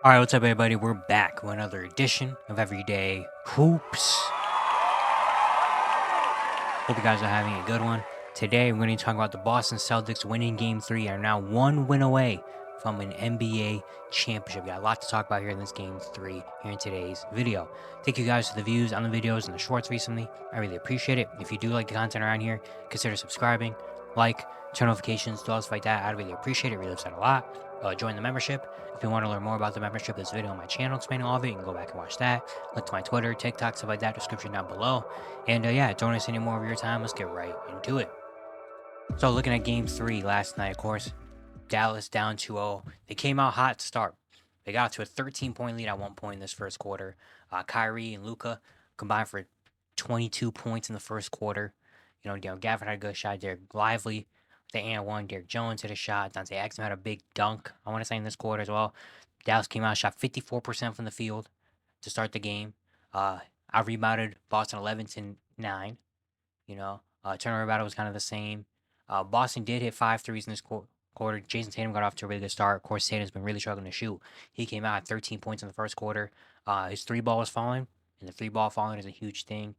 Alright, what's up everybody? We're back with another edition of Everyday Hoops. Hope you guys are having a good one. Today we're going to talk about the Boston Celtics winning Game 3 and are now one win away from an NBA championship. We got a lot to talk about here in this Game 3 here in today's video. Thank you guys for the views on the videos and the shorts recently. I really appreciate it. If you do like the content around here, consider subscribing, like, turn notifications, do all stuff like that. I'd really appreciate it. It really helps out a lot. Join the membership. If you want to learn more about the membership, there's a video on my channel explaining all of it. You can go back and watch that. Link to my Twitter, TikTok, stuff like that, description down below. And yeah, don't waste any more of your time. Let's get right into it. So looking at Game 3 last night, of course, Dallas down 2-0. They came out hot to start. They got to a 13-point lead at one point in this first quarter. Kyrie and Luka combined for 22 points in the first quarter. Gafford had a good shot. Derek Lively, the and one. Derek Jones hit a shot. Dante Exum had a big dunk, I want to say, in this quarter as well. Dallas came out, shot 54% from the field to start the game. I rebounded Boston 11-9. Turnover battle was kind of the same. Boston did hit 5 threes in this quarter. Jason Tatum got off to a really good start. Of course, Tatum's been really struggling to shoot. He came out at 13 points in the first quarter. His three ball was falling, and the three ball falling is a huge thing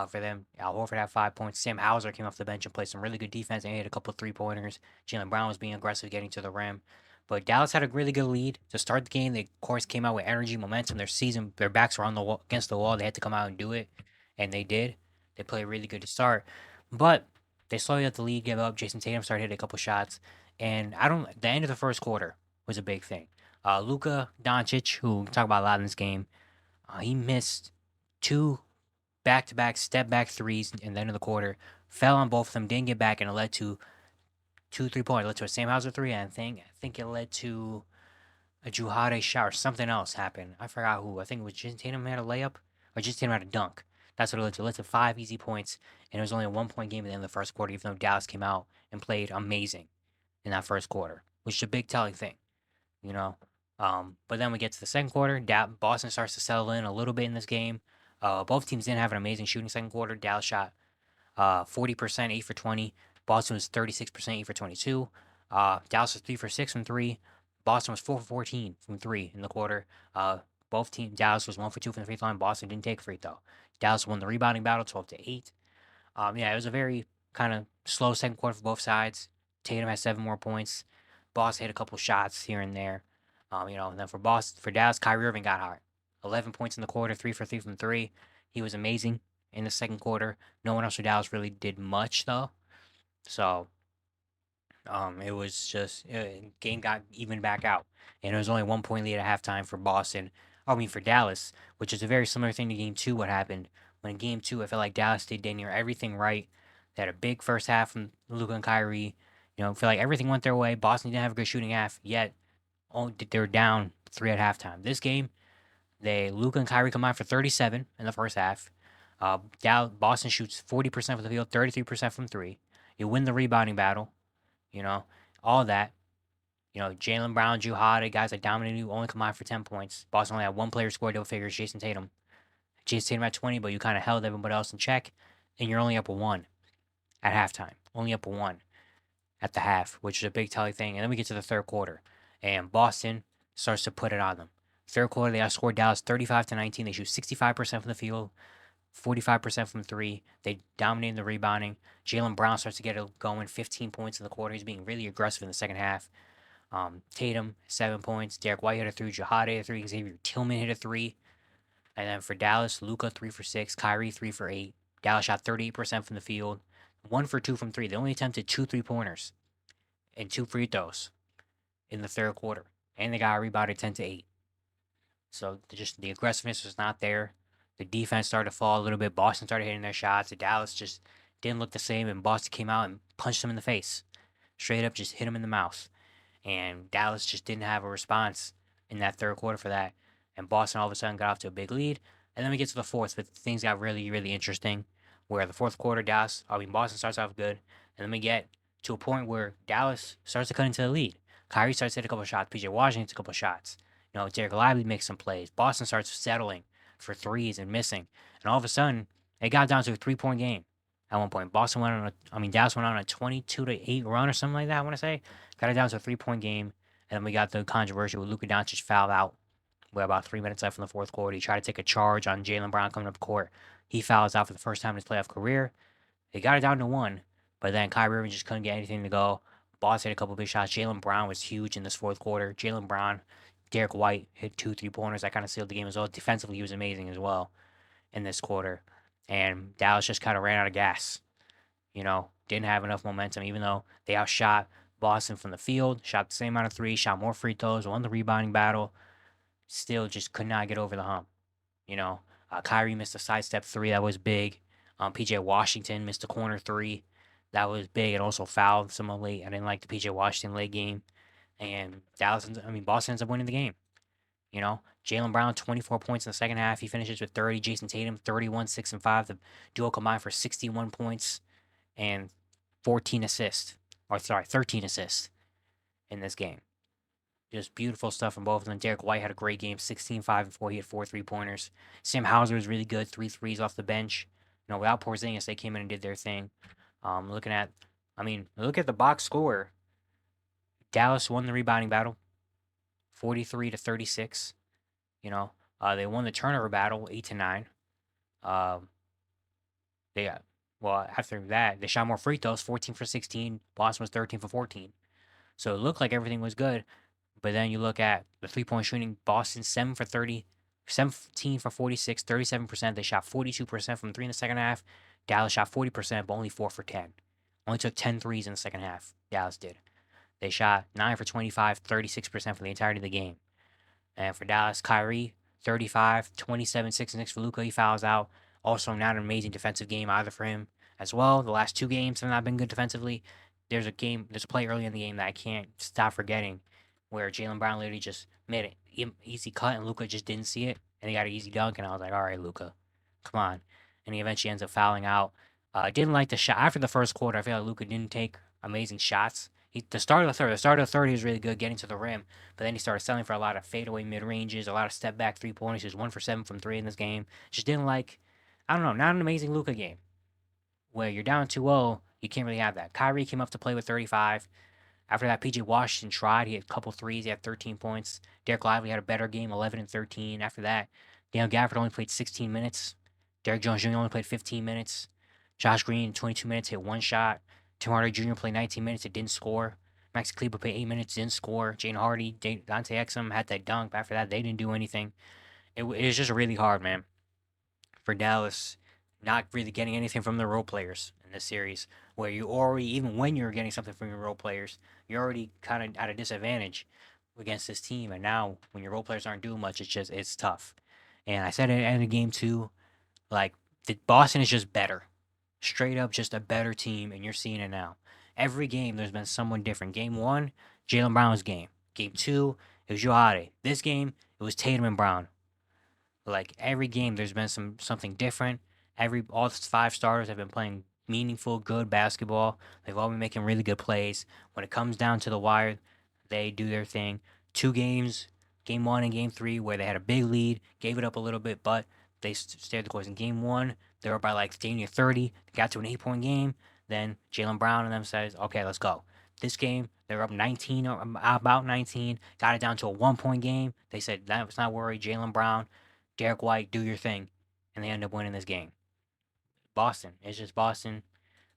for them. Al Horford had 5 points. Sam Hauser came off the bench and played some really good defense, and he hit a couple of three-pointers. Jaylen Brown was being aggressive, getting to the rim. But Dallas had a really good lead to start the game. They, of course, came out with energy, momentum. Their backs were on the wall, against the wall. They had to come out and do it, and they did. They played really good to start. But they slowly let the lead give up. Jason Tatum started hitting a couple shots. And the end of the first quarter was a big thing. Luka Doncic, who we talk about a lot in this game, he missed 2 back-to-back step-back threes in the end of the quarter. Fell on both of them, didn't get back, and it led to 2 3-pointers. It led to a Sam Hauser 3, and I think it led to a Juhade shot or something else happened. I forgot who. I think it was Jason Tatum had a layup, or Jason Tatum had a dunk. That's what it led to. It led to 5 easy points, and it was only a 1-point game at the end of the first quarter, even though Dallas came out and played amazing in that first quarter, which is a big telling thing, you know. But then we get to the second quarter. Boston starts to settle in a little bit in this game. Both teams didn't have an amazing shooting second quarter. Dallas shot 40%, 8 for 20. Boston was 36%, 8 for 22. Dallas was 3 for 6 from 3. Boston was 4 for 14 from 3 in the quarter. Both teams, Dallas was 1 for 2 from the free throw line. Boston didn't take a free throw. Dallas won the rebounding battle 12-8. It was a very kind of slow second quarter for both sides. Tatum had 7 more points. Boston hit a couple shots here and there. And then for Dallas, Kyrie Irving got hot. 11 points in the quarter, 3 for 3 from 3. He was amazing in the second quarter. No one else for Dallas really did much, though. So, it was just, game got even back out. And it was only 1-point lead at halftime for for Dallas, which is a very similar thing to Game 2, what happened. When in Game 2, I felt like Dallas did near everything right. They had a big first half from Luka and Kyrie. I feel like everything went their way. Boston didn't have a good shooting half, yet they were down 3 at halftime. This game, Luka and Kyrie combined for 37 in the first half. Boston shoots 40% from the field, 33% from 3. You win the rebounding battle, all that. Jaylen Brown, Drew Holiday, guys that dominated you, only combined for 10 points. Boston only had one player score double figures, Jason Tatum. Jason Tatum had 20, but you kind of held everybody else in check, and you're only up a 1 at halftime. Only up a 1 at the half, which is a big telling thing. And then we get to the third quarter, and Boston starts to put it on them. Third quarter, they outscored Dallas 35-19. They shoot 65% from the field, 45% from 3. They dominated the rebounding. Jaylen Brown starts to get it going, 15 points in the quarter. He's being really aggressive in the second half. Tatum, 7 points. Derek White hit a 3. Jahade hit a 3. Xavier Tillman hit a 3. And then for Dallas, Luka 3 for 6. Kyrie 3 for 8. Dallas shot 38% from the field, 1 for 2 from 3. They only attempted 2 3-pointers and 2 free throws in the third quarter. And they got rebounded 10-8. So just the aggressiveness was not there. The defense started to fall a little bit. Boston started hitting their shots. The Dallas just didn't look the same, and Boston came out and punched them in the face. Straight up just hit them in the mouth. And Dallas just didn't have a response in that third quarter for that. And Boston all of a sudden got off to a big lead. And then we get to the fourth, but things got really, really interesting. Where the fourth quarter, Boston starts off good. And then we get to a point where Dallas starts to cut into the lead. Kyrie starts to hit a couple shots. PJ Washington hits a couple shots. Derek Lively makes some plays. Boston starts settling for threes and missing. And all of a sudden, it got down to a 3-point game at one point. Dallas went on a 22-8 run or something like that, I want to say. Got it down to a 3-point game. And then we got the controversy with Luka Doncic fouled out with about 3 minutes left in the fourth quarter. He tried to take a charge on Jaylen Brown coming up court. He fouls out for the first time in his playoff career. They got it down to one, but then Kyrie Irving just couldn't get anything to go. Boss hit a couple big shots. Jaylen Brown was huge in this fourth quarter. Jaylen Brown, Derek White hit 2 3-pointers. That kind of sealed the game as well. Defensively, he was amazing as well in this quarter. And Dallas just kind of ran out of gas. Didn't have enough momentum, even though they outshot Boston from the field, shot the same amount of threes, shot more free throws, won the rebounding battle. Still just could not get over the hump. You know, Kyrie missed a sidestep three that was big. PJ Washington missed a corner three that was big and also fouled someone late. I didn't like the PJ Washington late game. And Boston ends up winning the game. Jaylen Brown, 24 points in the second half. He finishes with 30. Jason Tatum, 31, 6, and 5. The duo combined for 61 points and 14 assists. 13 assists in this game. Just beautiful stuff from both of them. Derek White had a great game, 16, 5, and 4. He had 4 3-pointers. Sam Hauser was really good, 3 threes off the bench. Without Porzingis, they came in and did their thing. Look at the box score. Dallas won the rebounding battle, 43-36. They won the turnover battle, 8-9. After that, they shot more free throws, 14 for 16. Boston was 13 for 14. So it looked like everything was good. But then you look at the three-point shooting. Boston 7 for 30, 17 for 46, 37%. They shot 42% from three in the second half. Dallas shot 40%, but only 4 for 10. Only took 10 threes in the second half. Dallas did. They shot 9 for 25, 36% for the entirety of the game. And for Dallas, Kyrie, 35, 27, 6 and 6 for Luka. He fouls out. Also, not an amazing defensive game either for him as well. The last 2 games have not been good defensively. There's a play early in the game that I can't stop forgetting where Jaylen Brown literally just made an easy cut and Luka just didn't see it. And he got an easy dunk, and I was like, all right, Luka, come on. And he eventually ends up fouling out. I didn't like the shot. After the first quarter, I feel like Luka didn't take amazing shots. The start of the third, he was really good getting to the rim, but then he started selling for a lot of fadeaway mid ranges, a lot of step back 3-pointers. He was 1 for 7 from 3 in this game. Just didn't like, I don't know, not an amazing Luka game. Where you're down 2-0, you can't really have that. Kyrie came up to play with 35. After that, PJ Washington tried. He had a couple threes. He had 13 points. Derek Lively had a better game, 11 and 13. After that, Daniel Gafford only played 16 minutes. Derek Jones Jr. only played 15 minutes. Josh Green, 22 minutes, hit 1 shot. Tim Hardaway Jr. played 19 minutes, it didn't score. Maxi Kleber played 8 minutes, didn't score. Jane Hardy, Dante Exum had that dunk. After that, they didn't do anything. It was just really hard, man, for Dallas not really getting anything from the role players in this series, where you already, even when you're getting something from your role players, you're already kind of at a disadvantage against this team. And now, when your role players aren't doing much, it's tough. And I said it at the game too, like, Boston is just better. Straight up, just a better team, and you're seeing it now. Every game, there's been someone different. Game 1, Jaylen Brown's game. Game 2, it was Joe Holiday. This game, it was Tatum and Brown. Like, every game, there's been something different. All 5 starters have been playing meaningful, good basketball. They've all been making really good plays. When it comes down to the wire, they do their thing. 2 games, game 1 and game 3, where they had a big lead, gave it up a little bit, but they stayed the course. In game 1, they were by like 15 or 30. They got to an 8-point game. Then Jaylen Brown and them says, okay, let's go. This game, they were up 19, or about 19. Got it down to a 1-point game. They said, let's not worry. Jaylen Brown, Derek White, do your thing. And they end up winning this game. Boston. It's just Boston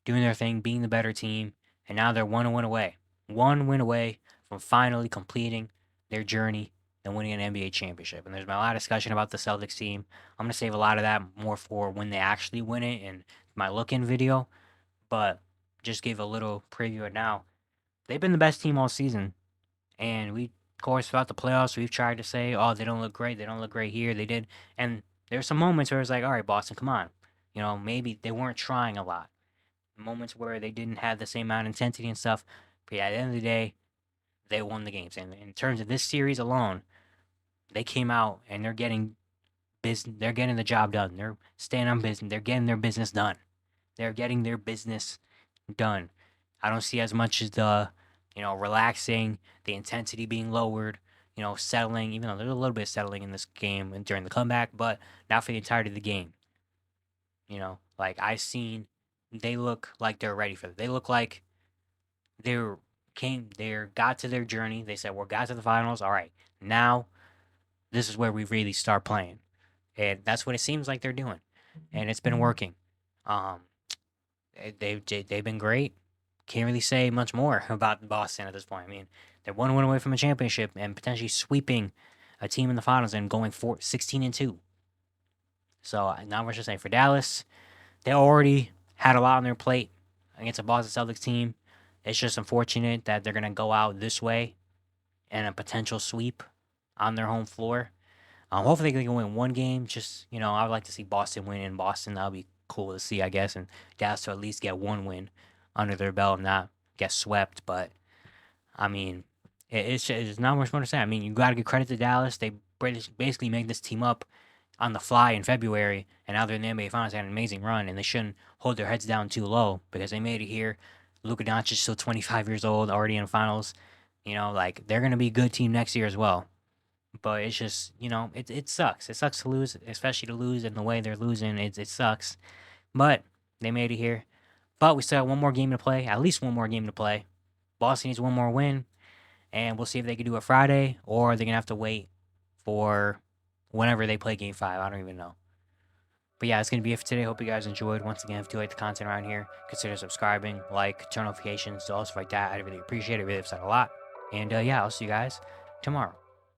doing their thing, being the better team. And now they're 1 win away. 1 win away from finally completing their journey and winning an NBA championship. And there's been a lot of discussion about the Celtics team. I'm going to save a lot of that more for when they actually win it in my look-in video. But just give a little preview of now. They've been the best team all season. And we, of course, throughout the playoffs, we've tried to say, oh, they don't look great. They don't look great here. They did. And there's some moments where it's like, all right, Boston, come on. Maybe they weren't trying a lot. Moments where they didn't have the same amount of intensity and stuff. But yeah, at the end of the day, they won the games. And in terms of this series alone, they came out and they're getting business. They're getting the job done. They're staying on business. They're getting their business done. They're getting their business done. I don't see as much as the, relaxing, the intensity being lowered, settling, even though there's a little bit of settling in this game and during the comeback, but not for the entirety of the game. Like they look like they're ready for it. They look like they got to their journey. They said, got to the finals. All right, now this is where we really start playing. And that's what it seems like they're doing. And it's been working. Um, they've been great. Can't really say much more about Boston at this point. I mean, they're 1 win away from a championship and potentially sweeping a team in the finals and going 16-2. So not much to say for Dallas. They already had a lot on their plate against a Boston Celtics team. It's just unfortunate that they're gonna go out this way in a potential sweep on their home floor. Hopefully they can win one game. Just I would like to see Boston win in Boston. That would be cool to see, I guess, and Dallas to at least get one win under their belt, and not get swept. But I mean, it's not much more to say. I mean, you got to give credit to Dallas. They basically made this team up on the fly in February, and now they're in the NBA Finals. They had an amazing run, and they shouldn't hold their heads down too low because they made it here. Luka Doncic is still 25 years old, already in the finals. Like they're gonna be a good team next year as well. But it's just it sucks. It sucks to lose, especially to lose in the way they're losing. It sucks. But they made it here. But we still have one more game to play, at least one more game to play. Boston needs one more win, and we'll see if they can do it Friday or they're gonna have to wait for whenever they play Game 5. I don't even know. But yeah, that's gonna be it for today. Hope you guys enjoyed. Once again, if you like the content around here, consider subscribing, turn notifications, do all stuff like that. I'd really appreciate it. Really upset a lot. And yeah, I'll see you guys tomorrow.